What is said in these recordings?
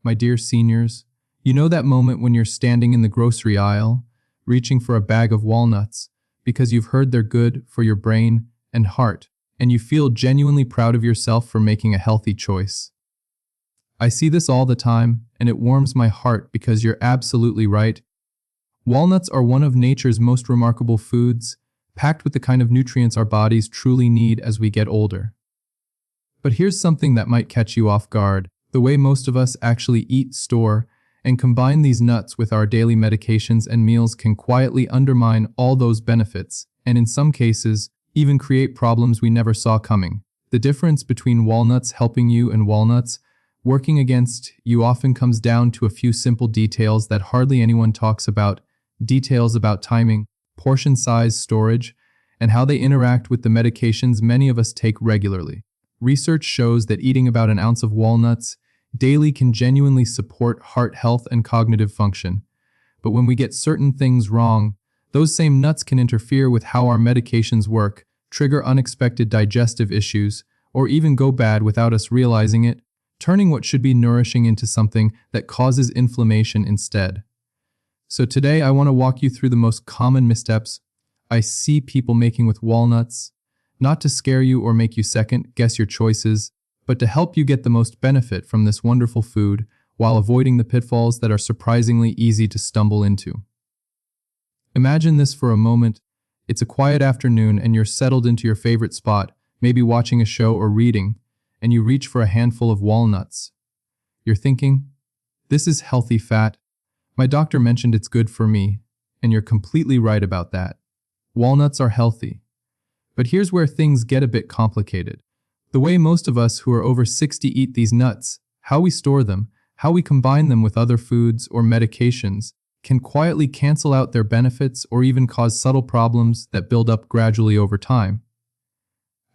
My dear seniors, you know that moment when you're standing in the grocery aisle, reaching for a bag of walnuts because you've heard they're good for your brain and heart, and you feel genuinely proud of yourself for making a healthy choice. I see this all the time, and it warms my heart because you're absolutely right. Walnuts are one of nature's most remarkable foods, packed with the kind of nutrients our bodies truly need as we get older. But here's something that might catch you off guard. The way most of us actually eat, store, and combine these nuts with our daily medications and meals can quietly undermine all those benefits, and in some cases, even create problems we never saw coming. The difference between walnuts helping you and walnuts working against you often comes down to a few simple details that hardly anyone talks about. Details about timing, portion size, storage, and how they interact with the medications many of us take regularly. Research shows that eating about an ounce of walnuts daily can genuinely support heart health and cognitive function. But when we get certain things wrong, those same nuts can interfere with how our medications work, trigger unexpected digestive issues, or even go bad without us realizing it, turning what should be nourishing into something that causes inflammation instead. So today I want to walk you through the most common missteps I see people making with walnuts, not to scare you or make you second-guess your choices, but to help you get the most benefit from this wonderful food while avoiding the pitfalls that are surprisingly easy to stumble into. Imagine this for a moment. It's a quiet afternoon and you're settled into your favorite spot, maybe watching a show or reading, and you reach for a handful of walnuts. You're thinking, this is healthy fat. My doctor mentioned it's good for me, and you're completely right about that. Walnuts are healthy. But here's where things get a bit complicated. The way most of us who are over 60 eat these nuts, how we store them, how we combine them with other foods or medications, can quietly cancel out their benefits or even cause subtle problems that build up gradually over time.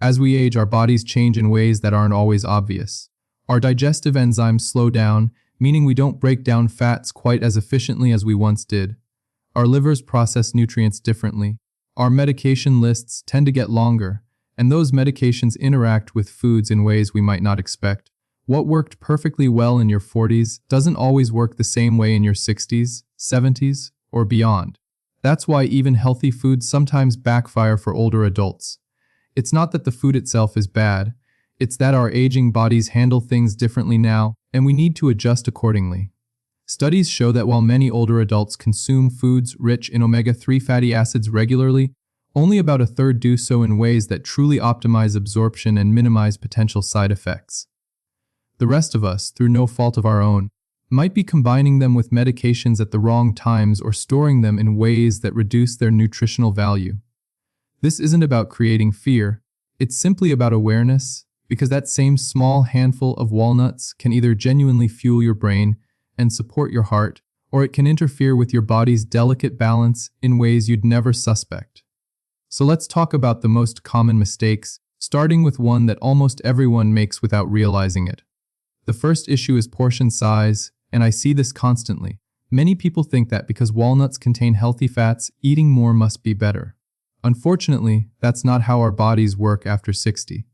As we age, our bodies change in ways that aren't always obvious. Our digestive enzymes slow down, meaning we don't break down fats quite as efficiently as we once did. Our livers process nutrients differently. Our medication lists tend to get longer, and those medications interact with foods in ways we might not expect. What worked perfectly well in your 40s doesn't always work the same way in your 60s, 70s, or beyond. That's why even healthy foods sometimes backfire for older adults. It's not that the food itself is bad, it's that our aging bodies handle things differently now, and we need to adjust accordingly. Studies show that while many older adults consume foods rich in omega-3 fatty acids regularly, only about a third do so in ways that truly optimize absorption and minimize potential side effects. The rest of us, through no fault of our own, might be combining them with medications at the wrong times or storing them in ways that reduce their nutritional value. This isn't about creating fear, it's simply about awareness, because that same small handful of walnuts can either genuinely fuel your brain and support your heart, or it can interfere with your body's delicate balance in ways you'd never suspect. So let's talk about the most common mistakes, starting with one that almost everyone makes without realizing it. The first issue is portion size, and I see this constantly. Many people think that because walnuts contain healthy fats, eating more must be better. Unfortunately, that's not how our bodies work after 60.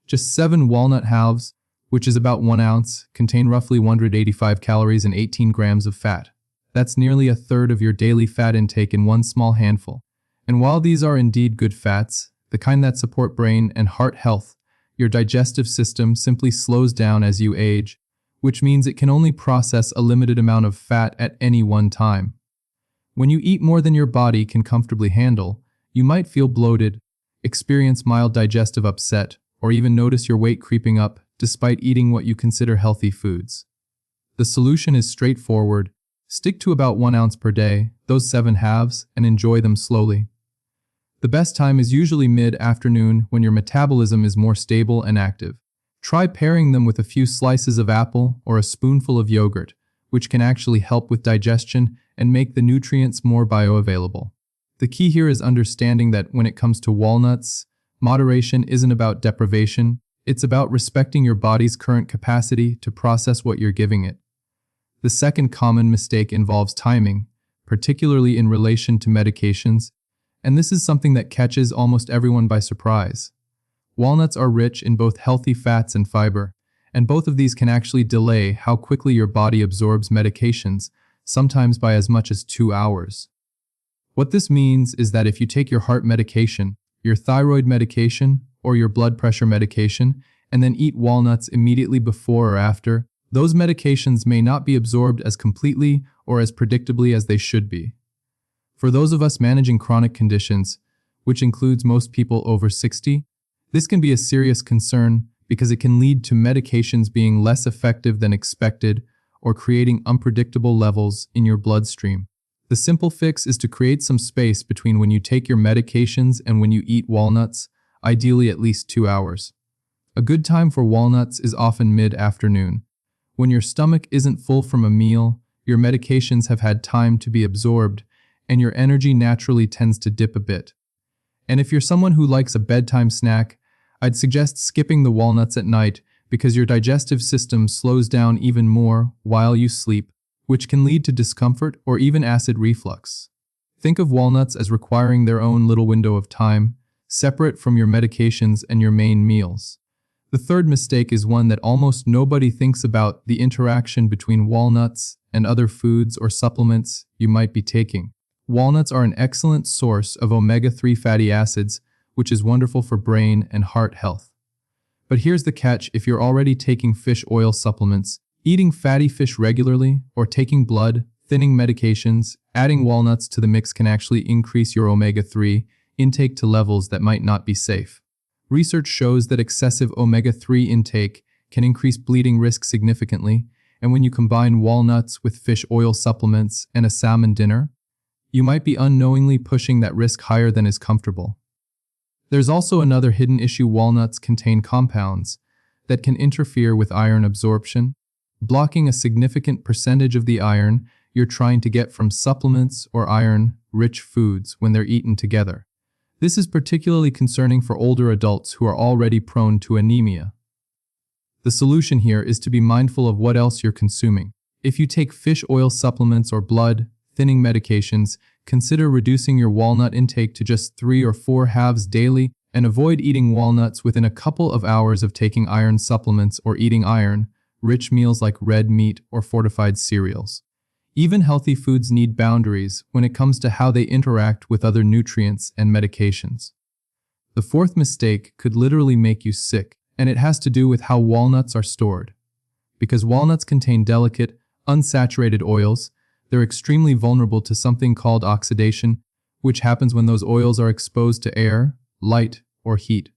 Just 7 walnut halves, which is about 1 ounce, contain roughly 185 calories and 18 grams of fat. That's nearly a third of your daily fat intake in one small handful. And while these are indeed good fats, the kind that support brain and heart health, your digestive system simply slows down as you age, which means it can only process a limited amount of fat at any one time. When you eat more than your body can comfortably handle, you might feel bloated, experience mild digestive upset, or even notice your weight creeping up despite eating what you consider healthy foods. The solution is straightforward. Stick to about 1 ounce per day, those 7 halves, and enjoy them slowly. The best time is usually mid-afternoon when your metabolism is more stable and active. Try pairing them with a few slices of apple or a spoonful of yogurt, which can actually help with digestion and make the nutrients more bioavailable. The key here is understanding that when it comes to walnuts, moderation isn't about deprivation, it's about respecting your body's current capacity to process what you're giving it. The second common mistake involves timing, particularly in relation to medications, and this is something that catches almost everyone by surprise. Walnuts are rich in both healthy fats and fiber, and both of these can actually delay how quickly your body absorbs medications, sometimes by as much as 2 hours. What this means is that if you take your heart medication, your thyroid medication, or your blood pressure medication, and then eat walnuts immediately before or after, those medications may not be absorbed as completely or as predictably as they should be. For those of us managing chronic conditions, which includes most people over 60, this can be a serious concern because it can lead to medications being less effective than expected or creating unpredictable levels in your bloodstream. The simple fix is to create some space between when you take your medications and when you eat walnuts, ideally at least 2 hours. A good time for walnuts is often mid-afternoon. When your stomach isn't full from a meal, your medications have had time to be absorbed, and your energy naturally tends to dip a bit. And if you're someone who likes a bedtime snack, I'd suggest skipping the walnuts at night because your digestive system slows down even more while you sleep, which can lead to discomfort or even acid reflux. Think of walnuts as requiring their own little window of time, separate from your medications and your main meals. The third mistake is one that almost nobody thinks about: the interaction between walnuts and other foods or supplements you might be taking. Walnuts are an excellent source of omega-3 fatty acids, which is wonderful for brain and heart health. But here's the catch: if you're already taking fish oil supplements, eating fatty fish regularly, or taking blood thinning medications, adding walnuts to the mix can actually increase your omega-3 intake to levels that might not be safe. Research shows that excessive omega-3 intake can increase bleeding risk significantly, and when you combine walnuts with fish oil supplements and a salmon dinner, you might be unknowingly pushing that risk higher than is comfortable. There's also another hidden issue: walnuts contain compounds that can interfere with iron absorption, blocking a significant percentage of the iron you're trying to get from supplements or iron-rich foods when they're eaten together. This is particularly concerning for older adults who are already prone to anemia. The solution here is to be mindful of what else you're consuming. If you take fish oil supplements or blood thinning medications, consider reducing your walnut intake to just 3 or 4 halves daily, and avoid eating walnuts within a couple of hours of taking iron supplements or eating iron-rich meals like red meat or fortified cereals. Even healthy foods need boundaries when it comes to how they interact with other nutrients and medications. The fourth mistake could literally make you sick, and it has to do with how walnuts are stored. Because walnuts contain delicate, unsaturated oils, they're extremely vulnerable to something called oxidation, which happens when those oils are exposed to air, light, or heat.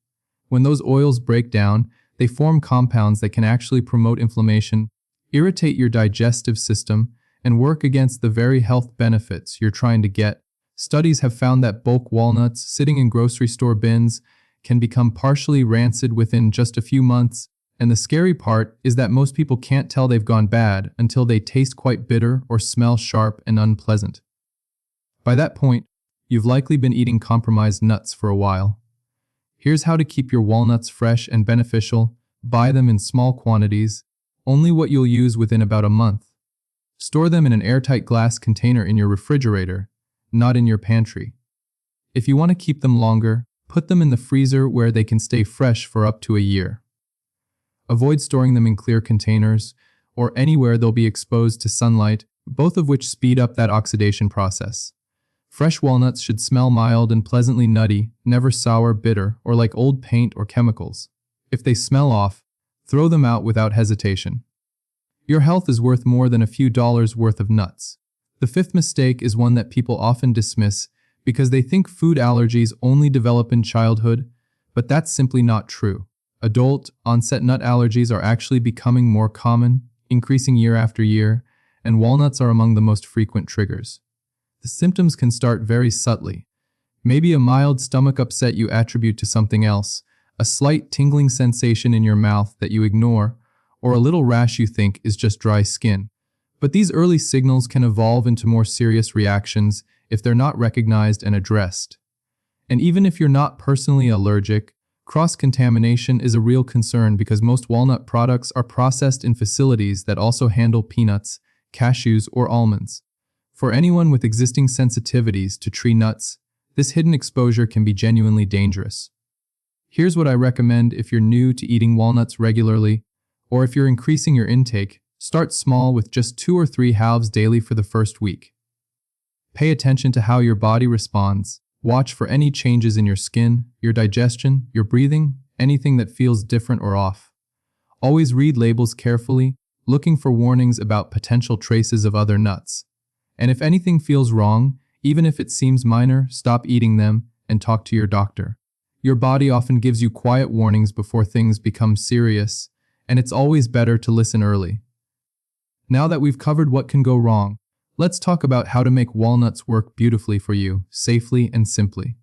When those oils break down, they form compounds that can actually promote inflammation, irritate your digestive system, and work against the very health benefits you're trying to get. Studies have found that bulk walnuts sitting in grocery store bins can become partially rancid within just a few months, and the scary part is that most people can't tell they've gone bad until they taste quite bitter or smell sharp and unpleasant. By that point, you've likely been eating compromised nuts for a while. Here's how to keep your walnuts fresh and beneficial. Buy them in small quantities, only what you'll use within about a month. Store them in an airtight glass container in your refrigerator, not in your pantry. If you want to keep them longer, put them in the freezer where they can stay fresh for up to a year. Avoid storing them in clear containers or anywhere they'll be exposed to sunlight, both of which speed up that oxidation process. Fresh walnuts should smell mild and pleasantly nutty, never sour, bitter, or like old paint or chemicals. If they smell off, throw them out without hesitation. Your health is worth more than a few dollars worth of nuts. The fifth mistake is one that people often dismiss because they think food allergies only develop in childhood, but that's simply not true. Adult-onset nut allergies are actually becoming more common, increasing year after year, and walnuts are among the most frequent triggers. The symptoms can start very subtly. Maybe a mild stomach upset you attribute to something else, a slight tingling sensation in your mouth that you ignore, or a little rash you think is just dry skin. But these early signals can evolve into more serious reactions if they're not recognized and addressed. And even if you're not personally allergic, cross-contamination is a real concern because most walnut products are processed in facilities that also handle peanuts, cashews, or almonds. For anyone with existing sensitivities to tree nuts, this hidden exposure can be genuinely dangerous. Here's what I recommend if you're new to eating walnuts regularly. Or if you're increasing your intake, start small with just 2 or 3 halves daily for the first week. Pay attention to how your body responds. Watch for any changes in your skin, your digestion, your breathing, anything that feels different or off. Always read labels carefully, looking for warnings about potential traces of other nuts. And if anything feels wrong, even if it seems minor, stop eating them and talk to your doctor. Your body often gives you quiet warnings before things become serious, and it's always better to listen early. Now that we've covered what can go wrong, let's talk about how to make walnuts work beautifully for you, safely and simply.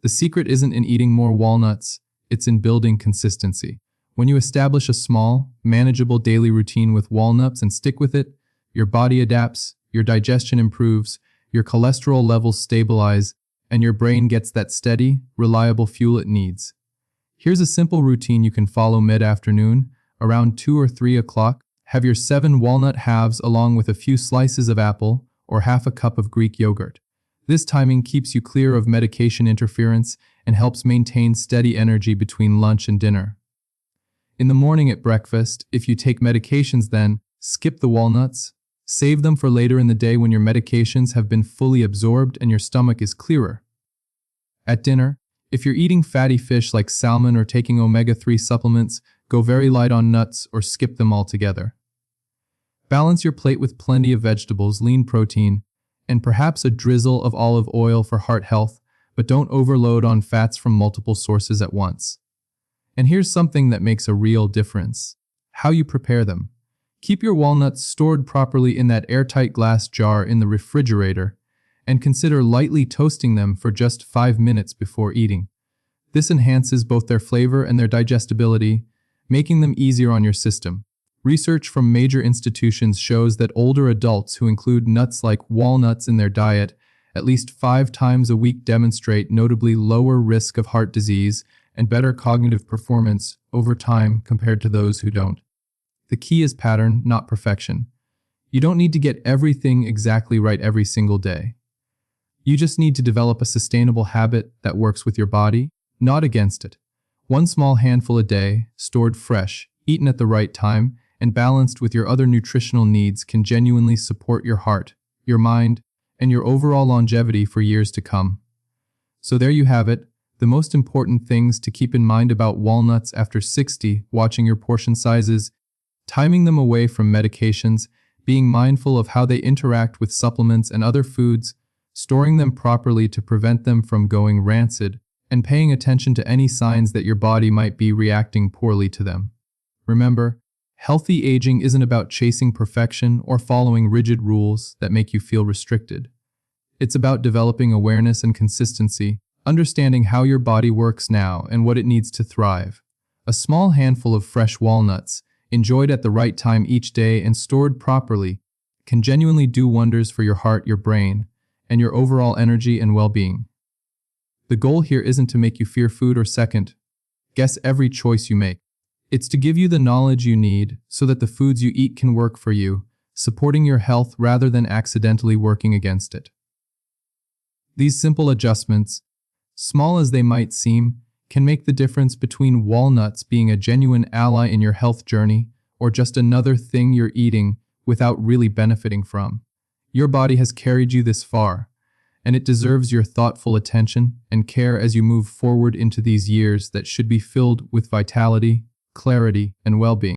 The secret isn't in eating more walnuts, it's in building consistency. When you establish a small, manageable daily routine with walnuts and stick with it, your body adapts, your digestion improves, your cholesterol levels stabilize, and your brain gets that steady, reliable fuel it needs. Here's a simple routine you can follow mid-afternoon, around 2 or 3 o'clock. Have your 7 walnut halves along with a few slices of apple or half a cup of Greek yogurt. This timing keeps you clear of medication interference and helps maintain steady energy between lunch and dinner. In the morning at breakfast, if you take medications then, skip the walnuts. Save them for later in the day when your medications have been fully absorbed and your stomach is clearer. At dinner, if you're eating fatty fish like salmon or taking omega-3 supplements, go very light on nuts or skip them altogether. Balance your plate with plenty of vegetables, lean protein, and perhaps a drizzle of olive oil for heart health, but don't overload on fats from multiple sources at once. And here's something that makes a real difference: how you prepare them. Keep your walnuts stored properly in that airtight glass jar in the refrigerator, and consider lightly toasting them for just 5 minutes before eating. This enhances both their flavor and their digestibility, making them easier on your system. Research from major institutions shows that older adults who include nuts like walnuts in their diet at least 5 times a week demonstrate notably lower risk of heart disease and better cognitive performance over time compared to those who don't. The key is pattern, not perfection. You don't need to get everything exactly right every single day. You just need to develop a sustainable habit that works with your body, not against it. 1 small handful a day, stored fresh, eaten at the right time, and balanced with your other nutritional needs can genuinely support your heart, your mind, and your overall longevity for years to come. So there you have it, the most important things to keep in mind about walnuts after 60: watching your portion sizes, timing them away from medications, being mindful of how they interact with supplements and other foods, storing them properly to prevent them from going rancid, and paying attention to any signs that your body might be reacting poorly to them. Remember, healthy aging isn't about chasing perfection or following rigid rules that make you feel restricted. It's about developing awareness and consistency, understanding how your body works now and what it needs to thrive. A small handful of fresh walnuts, enjoyed at the right time each day and stored properly, can genuinely do wonders for your heart, your brain, and your overall energy and well-being. The goal here isn't to make you fear food or second guess every choice you make. It's to give you the knowledge you need so that the foods you eat can work for you, supporting your health rather than accidentally working against it. These simple adjustments, small as they might seem, can make the difference between walnuts being a genuine ally in your health journey or just another thing you're eating without really benefiting from. Your body has carried you this far, and it deserves your thoughtful attention and care as you move forward into these years that should be filled with vitality, clarity, and well-being.